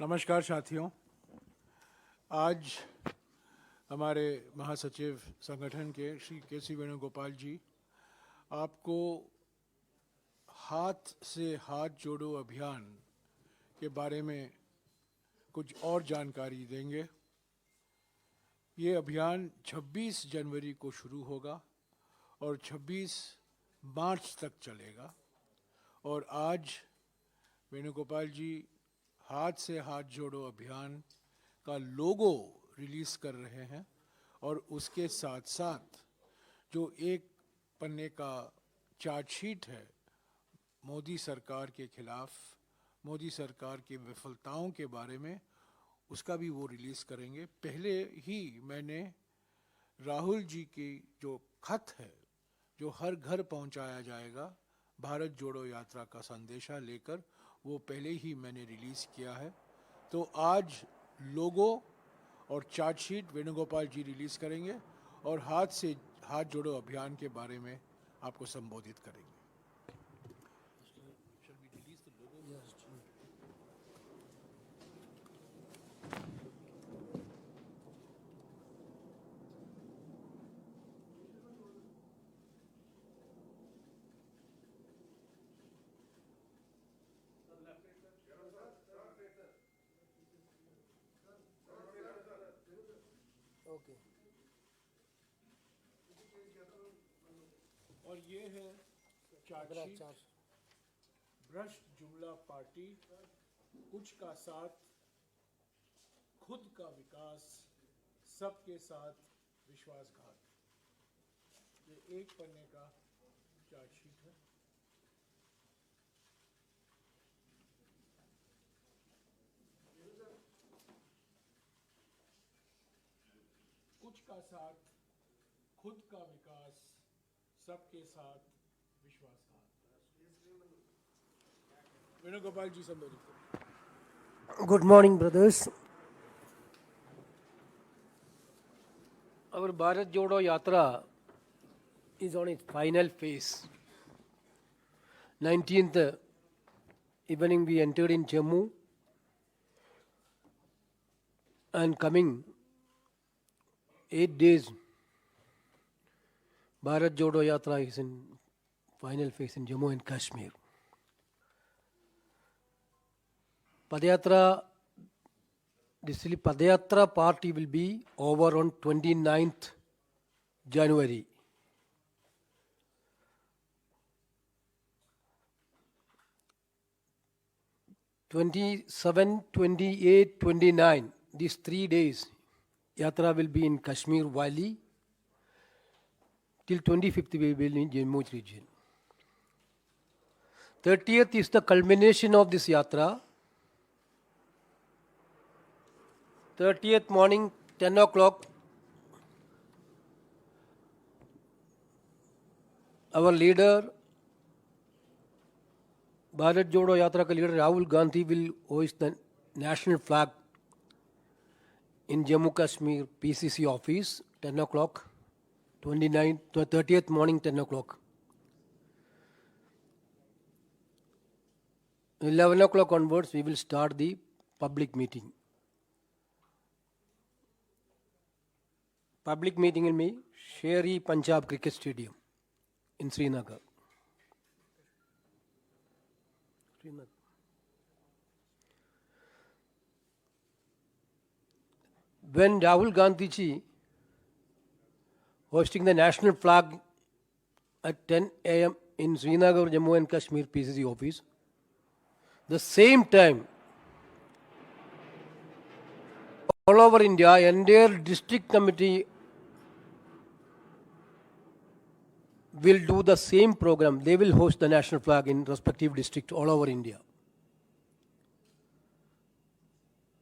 नमस्कार साथियों। आज हमारे महासचिव संगठन के श्री के.सी. वेणुगोपाल जी आपको हाथ से हाथ जोड़ो अभियान के बारे में कुछ और जानकारी देंगे। ये अभियान 26 जनवरी को शुरू होगा और 26 मार्च तक चलेगा। और आज वेणुगोपाल जी हाथ से हाथ जोड़ो अभियान का लोगो रिलीज़ कर रहे हैं और उसके साथ साथ जो एक पन्ने का चार्जशीट है मोदी सरकार के खिलाफ, मोदी सरकार की विफलताओं के बारे में, उसका भी वो रिलीज़ करेंगे। पहले ही मैंने राहुल जी की जो खत है जो हर घर पहुंचाया जाएगा भारत जोड़ो यात्रा का संदेशा लेकर, वो पहले ही मैंने रिलीज़ किया है। तो आज लोगो और चार्जशीट वेणुगोपाल जी रिलीज़ करेंगे और हाथ से हाथ जोड़ो अभियान के बारे में आपको संबोधित करेंगे। और ये है चार्जशीट। भ्रष्ट जुमला पार्टी, कुछ का साथ, खुद का विकास, सबके साथ विश्वासघात। ये एक पन्ने का चार्जशीट है। कुछ का साथ, खुद का विकास, सबके साथ विश्वासघात। वेणुगोपाल जी संबोधित करें। Good morning, brothers. Our Bharat Jodo Yatra is on its final phase. 19th evening we entered in Jammu, and coming 8 days Bharat Jodo Yatra is in final phase in Jammu and Kashmir. Padayatra, this Padayatra party will be over on 29th January. '27, 28, 29, these 3 days, Yatra will be in Kashmir Valley. Till 25th we will be in Jammu region. 30th is the culmination of this Yatra. 30th morning, 10 o'clock, our leader, Bharat Jodo Yatra ka leader Rahul Gandhi will hoist the national flag in Jammu Kashmir PCC office, 10 o'clock, 30th morning, 10 o'clock. 11 o'clock onwards, we will start the public meeting. Public meeting will be Sher-e Punjab Cricket Stadium in Srinagar. When Rahul Gandhi ji hosting the national flag at 10 a.m. in Srinagar, Jammu and Kashmir PCC office, the same time all over India, entire district committee will do the same program. They will host the national flag in respective district all over India.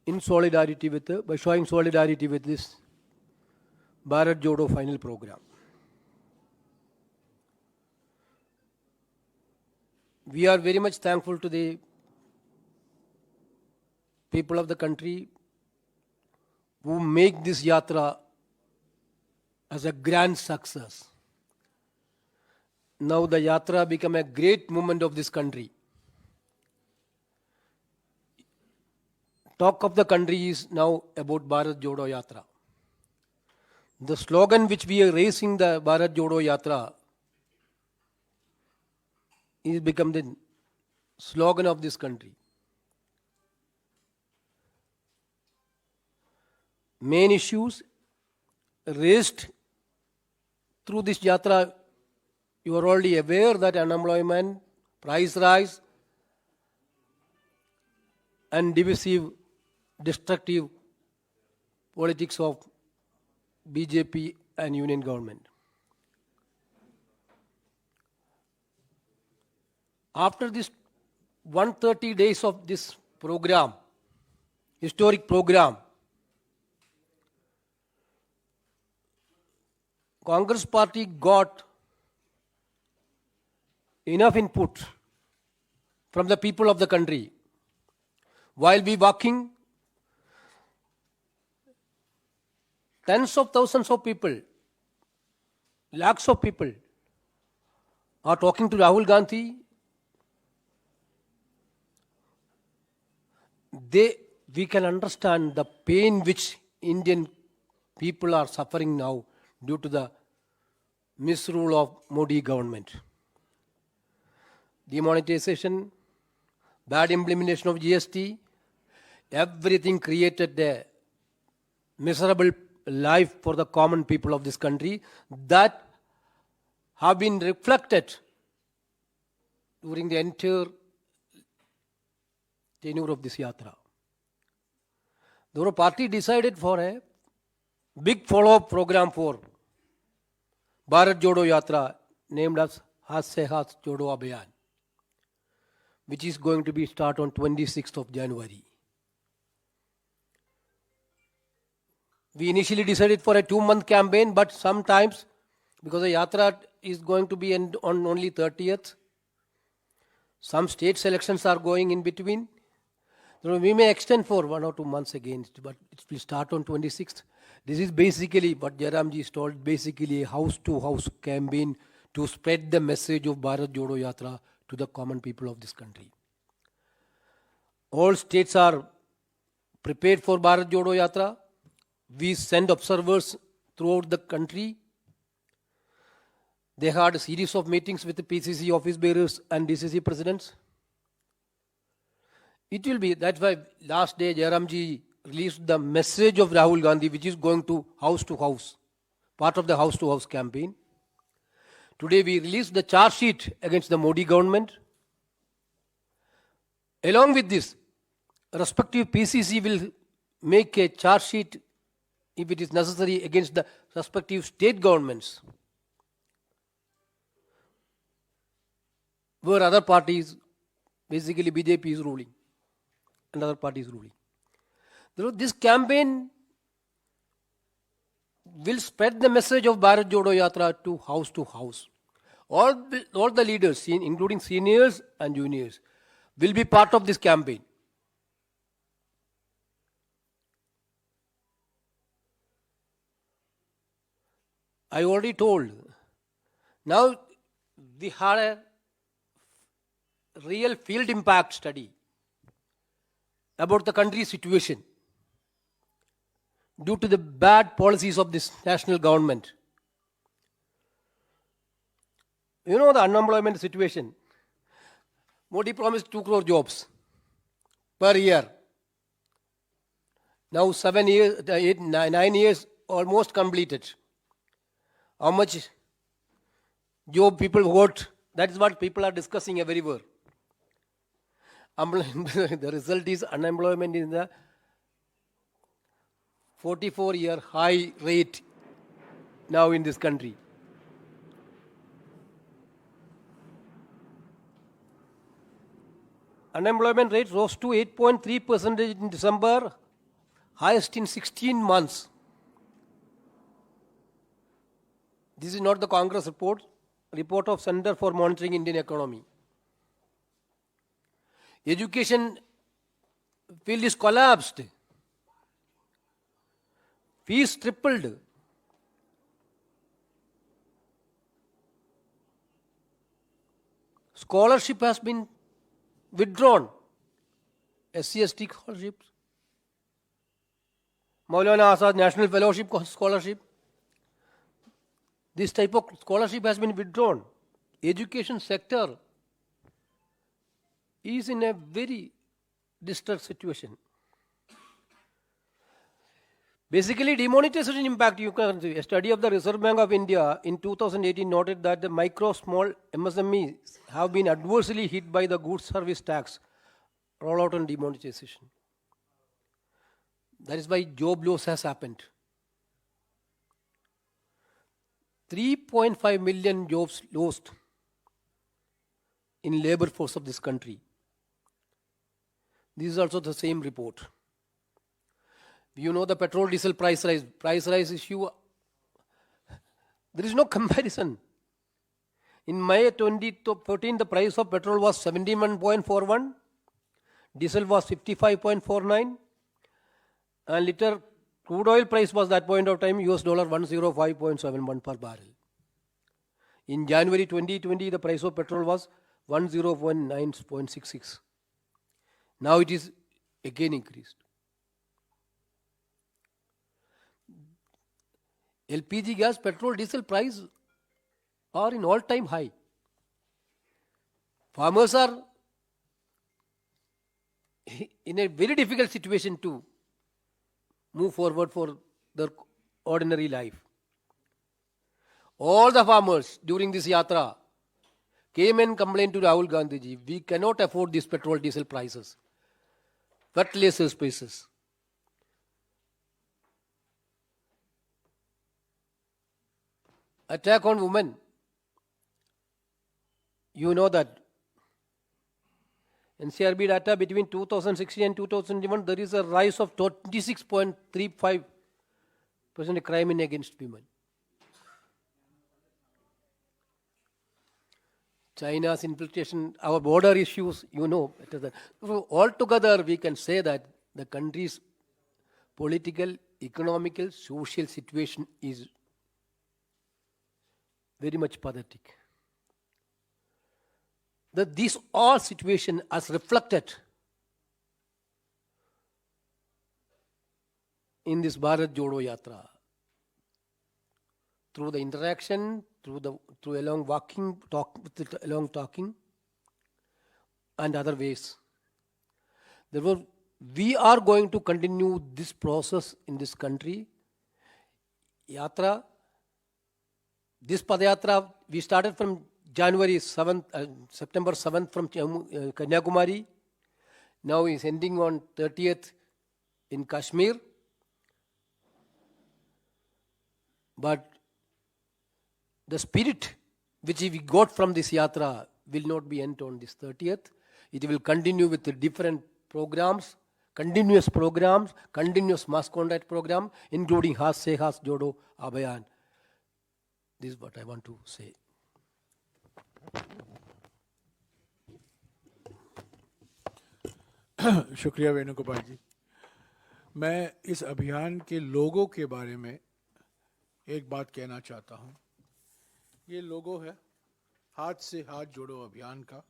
In solidarity with, by showing solidarity with this Bharat Jodo final program. We are very much thankful to the people of the country who make this yatra as a grand success. Now the yatra become a great movement of this country. talk of the country is now about Bharat Jodo Yatra. The slogan which we are raising, the Bharat Jodo Yatra, is become the slogan of this country. Main issues raised through this yatra, you are already aware that unemployment, price rise, and divisive, destructive politics of BJP and union government. After this 130 days of this program, historic program, Congress party got enough input from the people of the country. While we walking, tens of thousands of people, lakhs of people are talking to Rahul Gandhi. We can understand the pain which Indian people are suffering now due to the misrule of Modi government. Demonetization, bad implementation of GST, everything created a miserable life for the common people of this country that have been reflected during the entire tenure of this yatra. The party decided for a big follow-up program for Bharat Jodo Yatra, named as Hath Se Hath Jodo Abhiyan, which is going to be start on 26th of January. We initially decided for a 2-month campaign, but sometimes, because the yatra is going to be on only 30th, some state selections are going in between. So we may extend for 1 or 2 months again, but it will start on 26th. This is basically what Jairamji is told, basically a house-to-house campaign to spread the message of Bharat Jodo Yatra to the common people of this country. All states are prepared for Bharat Jodo Yatra. We send observers throughout the country. They had a series of meetings with the PCC office bearers and DCC presidents. It will be, that's why last day Jairamji released the message of Rahul Gandhi, which is going to house, part of the house-to-house campaign. Today we released the charge sheet against the Modi government. Along with this, respective PCC will make a charge sheet, if it is necessary, against the respective state governments, where other parties, basically BJP is ruling, and other parties ruling. This campaign will spread the message of Bharat Jodo Yatra to house. All the leaders, including seniors and juniors, will be part of this campaign. I already told. Now we had a real field impact study about the country's situation due to the bad policies of this national government. You know the unemployment situation. Modi promised 2 crore jobs per year. Now 9 years almost completed. How much job people got? That is what people are discussing everywhere. The result is unemployment in the 44-year high rate now in this country. Unemployment rate rose to 8.3% in December, highest in 16 months. This is not the Congress report of Center for Monitoring Indian Economy. Education field is collapsed. Fees tripled. Scholarship has been withdrawn. SC/ST scholarships Maulana Azad National Fellowship Scholarship. This type of scholarship has been withdrawn. Education sector is in a very distressed situation. Basically, demonetization impact. A study of the Reserve Bank of India in 2018 noted that the micro, small MSMEs have been adversely hit by the goods service tax rollout and demonetization. That is why job loss has happened. 3.5 million jobs lost in labor force of this country. This is also the same report. You know the petrol diesel price rise issue. There is no comparison. In May 2014, the price of petrol was 71.41, diesel was 55.49, and liter crude oil price was that point of time US dollar 105.71 per barrel. In January 2020, the price of petrol was 109.66. Now it is again increased. LPG gas, petrol, diesel price are in all-time high. Farmers are in a very difficult situation to move forward for their ordinary life. All the farmers during this yatra came and complained to Rahul Gandhi ji, we cannot afford these petrol, diesel prices, fertilizer prices. Attack on women. You know that NCRB data between 2016 and 2021, there is a rise of 26.35% crime against women. China's infiltration, our border issues, you know better than. So altogether, we can say that the country's political, economical, social situation is very much pathetic. That this all situation as reflected in this Bharat Jodo Yatra through the interaction, through along walking, along talking, and other ways. Therefore, we are going to continue this process in this country. Yatra. This Padayatra, we started from January 7th, September 7th from Kanyakumari. Now is ending on 30th in Kashmir. But the spirit which we got from this yatra will not be end on this 30th. It will continue with the different programs, continuous mass contact program, including Hath Se Hath Jodo Abhiyan. This is what I want to say. शुक्रिया वेणुगोपाल जी. मैं इस अभियान के लोगों के बारे में एक बात कहना चाहता हूँ. ये लोगो है हाथ से हाथ जोड़ो अभियान का,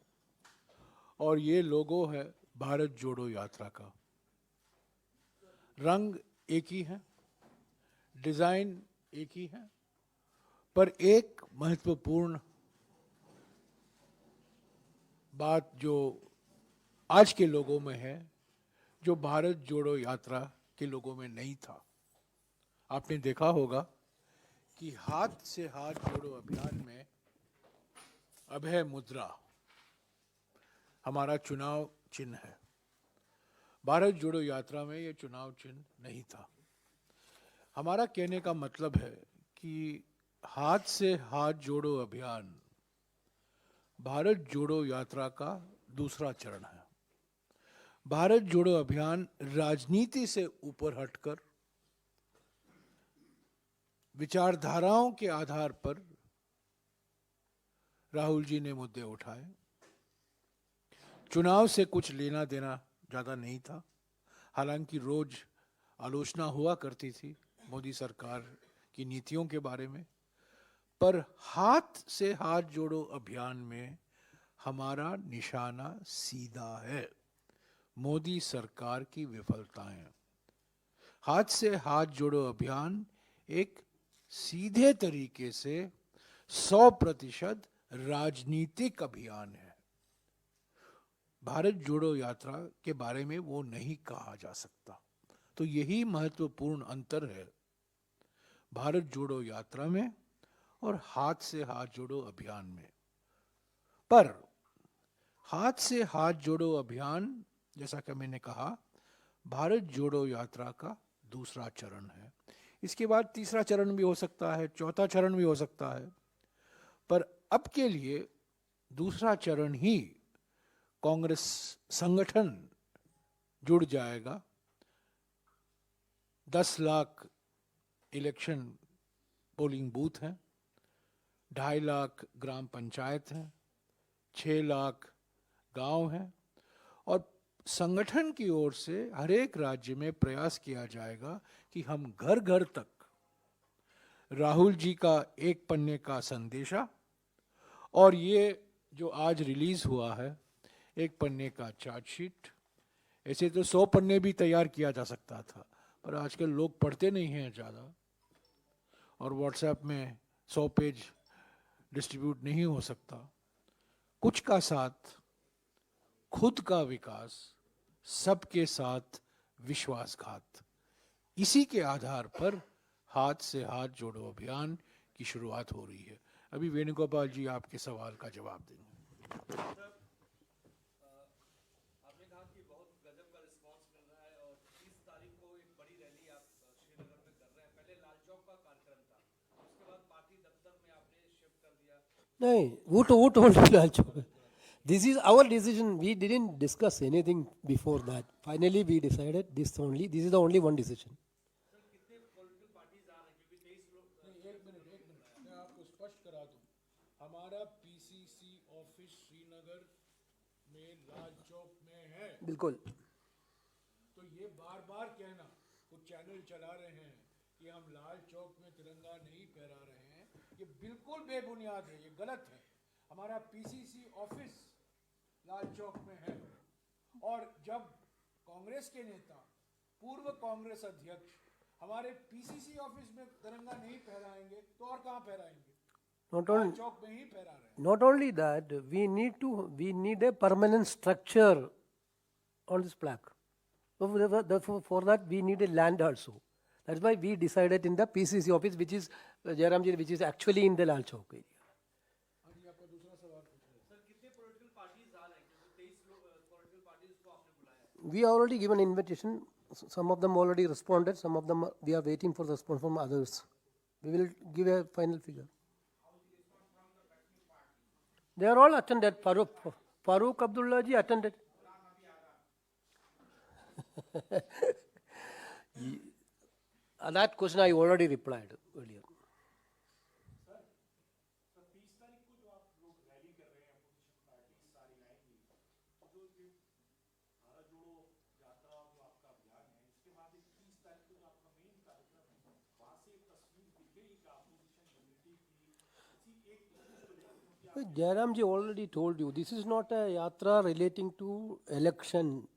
और ये लोगो है भारत जोड़ो यात्रा का. रंग एक ही है, डिजाइन एक ही है, पर एक महत्वपूर्ण बात जो आज के लोगों में है, जो भारत जोड़ो यात्रा के लोगों में नहीं था. आपने देखा होगा कि हाथ से हाथ जोड़ो अभियान में अभय मुद्रा हमारा चुनाव चिन्ह है. भारत जोड़ो यात्रा में ये चुनाव चिन्ह नहीं था. हमारा कहने का मतलब है कि हाथ से हाथ जोड़ो अभियान भारत जोड़ो यात्रा का दूसरा चरण है. भारत जोड़ो अभियान राजनीति से ऊपर हटकर विचारधाराओं के आधार पर राहुल जी ने मुद्दे उठाए. चुनाव से कुछ लेना देना ज्यादा नहीं था. हालांकि रोज आलोचना हुआ करती थी मोदी सरकार की नीतियों के बारे में, पर हाथ से हाथ जोड़ो अभियान में हमारा निशाना सीधा है. मोदी सरकार की विफलताएं. हाथ से हाथ जोड़ो अभियान एक सीधे तरीके से 100% राजनीतिक अभियान है। भारत जोड़ो यात्रा के बारे में वो नहीं कहा जा सकता। तो यही महत्वपूर्ण अंतर है भारत जोड़ो यात्रा में और हाथ से हाथ जोड़ो अभियान में। पर हाथ से हाथ जोड़ो अभियान, जैसा कि मैंने कहा, भारत जोड़ो यात्रा का दूसरा चरण है। इसके बाद तीसरा चरण भी हो सकता है, चौथा चरण भी हो सकता है, पर अब के लिए दूसरा चरण ही कांग्रेस संगठन जुड़ जाएगा। 10 लाख इलेक्शन पोलिंग बूथ हैं, 2.5 लाख ग्राम पंचायत हैं, 6 लाख गांव हैं, और संगठन की ओर से हर एक राज्य में प्रयास किया जाएगा कि हम घर घर तक राहुल जी का एक पन्ने का संदेशा और ये जो आज रिलीज हुआ है एक पन्ने का चार्जशीट, ऐसे तो 100 पन्ने भी तैयार किया जा सकता था, पर आजकल लोग पढ़ते नहीं हैं ज़्यादा, और व्हाट्सएप में 100 पेज डिस्ट्रीब्यूट नहीं हो सकता। कुछ का साथ, खुद का विकास, सबके साथ विश्वासघात, इसी के आधार पर हाथ से हाथ जोड़ो अभियान की शुरुआत हो रही है। अभी वेणुगोपाल जी आपके सवाल का जवाब देंगे। आपने कहा कि बहुत गजब का रिस्पांस मिल रहा है और 30 तारीख को एक बड़ी रैली आप श्रीनगर में कर रहे हैं। पहले लाल चौक का कार्यक्रम था, उसके बाद पार्टी दफ्तर में आपने शिफ्ट कर दिया। नहीं, वो told you Lal Chowk? This is our decision. We didn't discuss anything before that. Finally, we decided this only. This is the only one decision. Sir कितने पॉलिटिकल पार्टीज आ रहे हैं? क्योंकि 23 लोग। एक मिनट मैं आपको स्पष्ट करा दूं, हमारा पीसीसी ऑफिस श्रीनगर में लाल चौक में है। बिल्कुल। तो ये बार बार कहना, कुछ चैनल चला रहे हैं कि हम लाल चौक में तिरंगा नहीं फहरा रहे हैं, ये बिल्कुल बेबुनियाद है, ये गलत है। हमारा पीसीसी ऑफिस लाल चौक में है, और जब कांग्रेस के नेता, पूर्व कांग्रेस अध्यक्ष हमारे पीसीसी ऑफिस में तिरंगा नहीं फहराएंगे तो और कहां फहराएंगे? लाल चौक में ही फहरा रहे हैं। Not only that, we need a permanent structure on this plaque. So for that we need a land also. That's why we decided in the PCC office, which is Jairamji, which is actually in the Lal Chowk area. Sir कितने political parties आ रहे हैं? क्योंकि 23 political parties को आपने बुलाया है। We already given invitation. Some of them already responded. Some of them we are waiting for the response from others. We will give a final figure. They are all attended. Farooq Abdullah ji attended. That question I already replied earlier. Jairam ji already told you, this is not a yatra relating to election.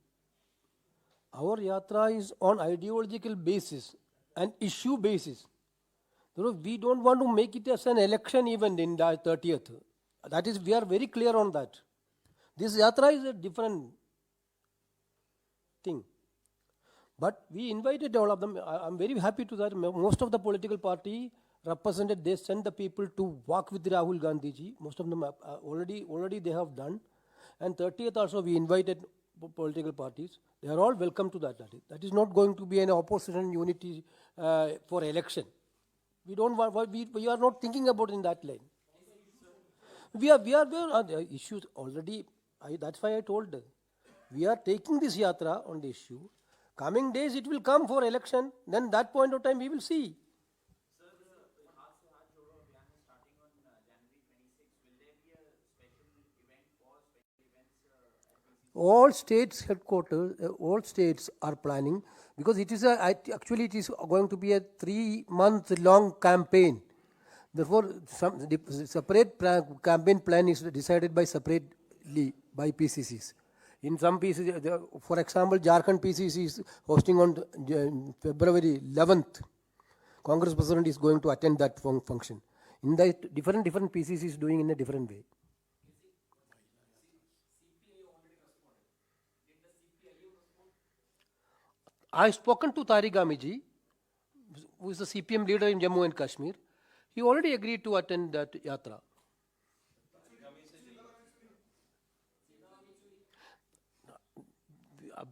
Our yatra is on ideological basis and issue basis. We don't want to make it as an election event in the 30th. That is, we are very clear on that. This yatra is a different thing. But we invited all of them. I'm very happy to that. Most of the political party represented, they sent the people to walk with Rahul Gandhi ji. Most of them already they have done. And 30th also we invited political parties. They are all welcome to that. That is not going to be an opposition unity for election. We don't want. We are not thinking about in that line. We are the issues already. That's why I told. We are taking this yatra on the issue. Coming days it will come for election. Then that point of time we will see. All states headquarters, all states are planning, because it is actually it is going to be a 3-month long campaign. Therefore, some separate campaign plan is decided by separately by PCCs. In some PCC, for example, Jharkhand PCC is hosting on February 11th. Congress president is going to attend that function. In that, different PCC is doing in a different way. I spoken to Tariq Gamiji, who is the CPM leader in Jammu and Kashmir. He already agreed to attend that yatra.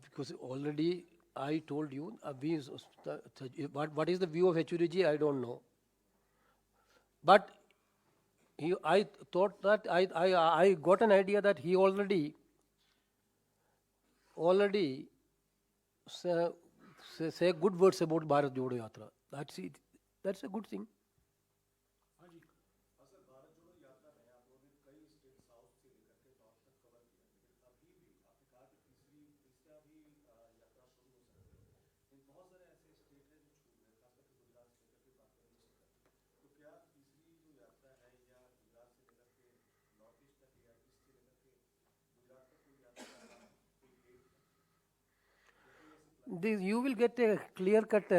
Because already I told you, what is the view of HUDG, I don't know. But I thought that I got an idea that he already say good words about Bharat Jodo Yatra. That's it. That's a good thing. You will get a clear-cut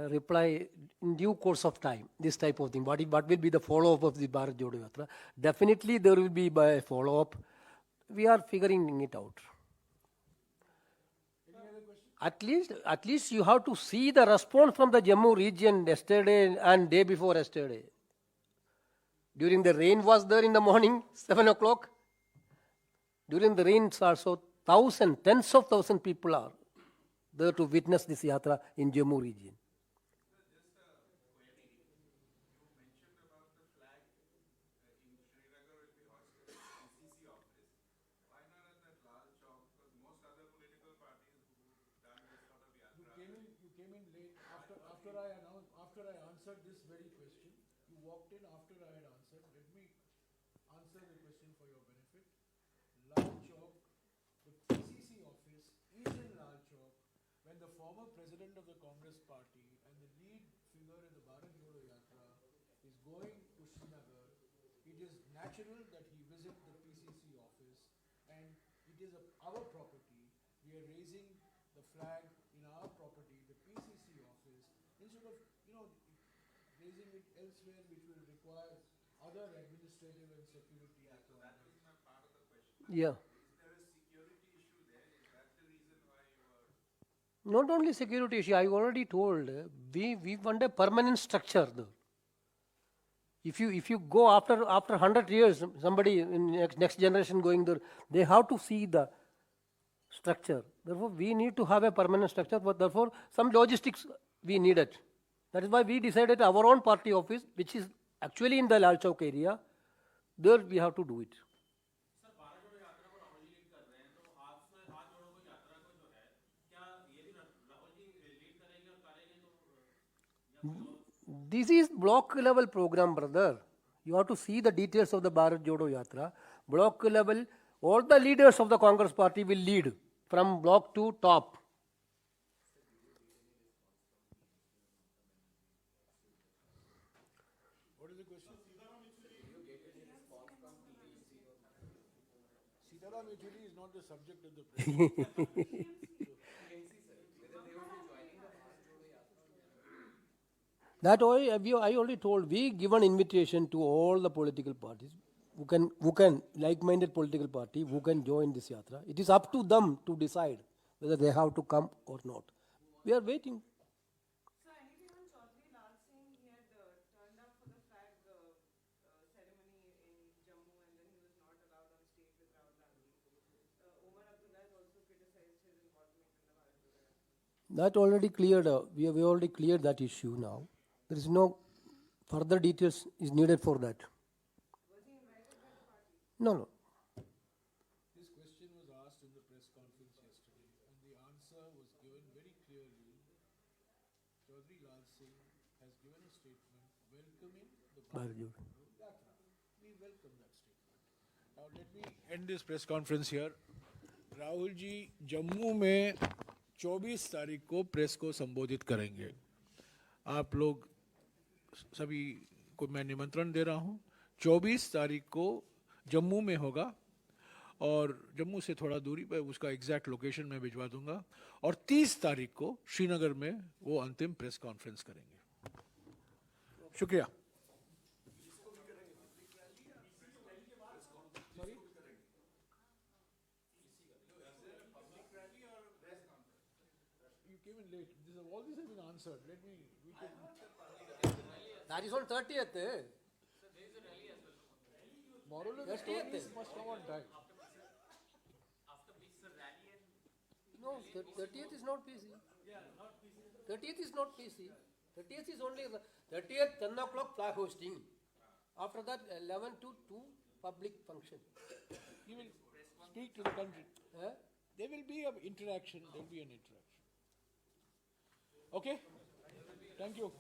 reply in due course of time, this type of thing. What will be the follow-up of the Bharat Jodo Yatra? Definitely there will be a follow-up. We are figuring it out. At least you have to see the response from the Jammu region yesterday and day before yesterday. During the rain was there in the morning, 7 o'clock. During the rains also, tens of thousands people are there to witness this yatra in Jammu region. You came in late after I answered this very question. You walked in after I had answered. Let me answer the question for your benefit. Lal Chowk, the PCC office is in Lal Chowk. When the former president of the Congress party and the lead figure in the Bharat Jodo Yatra is going to Srinagar, it is natural that he visit the PCC office, and it is our property. We are raising the flag in our property, the PCC office, instead of raising it elsewhere, which will require other administrative and security requirements. That was my part of the question. Yeah. Is there a security issue there? Is that the reason why you are... Not only security issue, I already told, we want a permanent structure there. If you go after 100 years, somebody in next generation going there, they have to see the structure. Therefore, we need to have a permanent structure, but therefore, some logistics we needed. That is why we decided our own party office, which is actually in the Lal Chowk area, there we have to do it. Sir Bharat जोड़ो यात्रा को Rahul ji lead कर रहे हैं, तो हाथ जोड़ो को यात्रा को जो है, क्या ये भी राहुल जी लीड करेंगे और करेंगे तो... This is block level program, brother. You have to see the details of the Bharat Jodo Yatra. Block level, all the leaders of the Congress party will lead from block to top. What is the question? Sitaram Yechuri is not the subject of the press. That I already told. We give an invitation to all the political parties who can like-minded political party who can join this yatra. It is up to them to decide whether they have to come or not. We are waiting. So anything on Chaudhry Lal Singh? He had turned up for the flag ceremony in Jammu, and then he was not allowed on stage with Rahul Gandhi. Omar Abdullah has also criticized his involvement in the Bharat Jodo Yatra. That already cleared. We have already cleared that issue now. There is no further details is needed for that. Was he invited by the party? No. This question was asked in the press conference yesterday, and the answer was given very clearly. Chaudhry Lal Singh has given a statement welcoming the Bharat Jodo Yatra. We welcome that statement. Now let me end this press conference here. Rahul ji Jammu में 24 तारीख को press को संबोधित करेंगे. आप लोग सभी को मैं निमंत्रण दे रहा हूं. 24 तारीख को जम्मू में होगा और जम्मू से थोड़ा दूरी पर उसका एग्जैक्ट लोकेशन मैं भिजवा दूंगा, और 30 तारीख को श्रीनगर में वो अंतिम प्रेस कॉन्फ्रेंस करेंगे। शुक्रिया। You came in late. All these have been answered. That is on 30th. Moral of the Yes, story yes. is must come on time. No, 30th is not PC. 30th is not PC. 30th is only 30th 10 o'clock flag hosting. After that 11 to 2 public function. He will speak to the country. Eh? There will be an interaction. There will be an interaction. Okay? Thank you.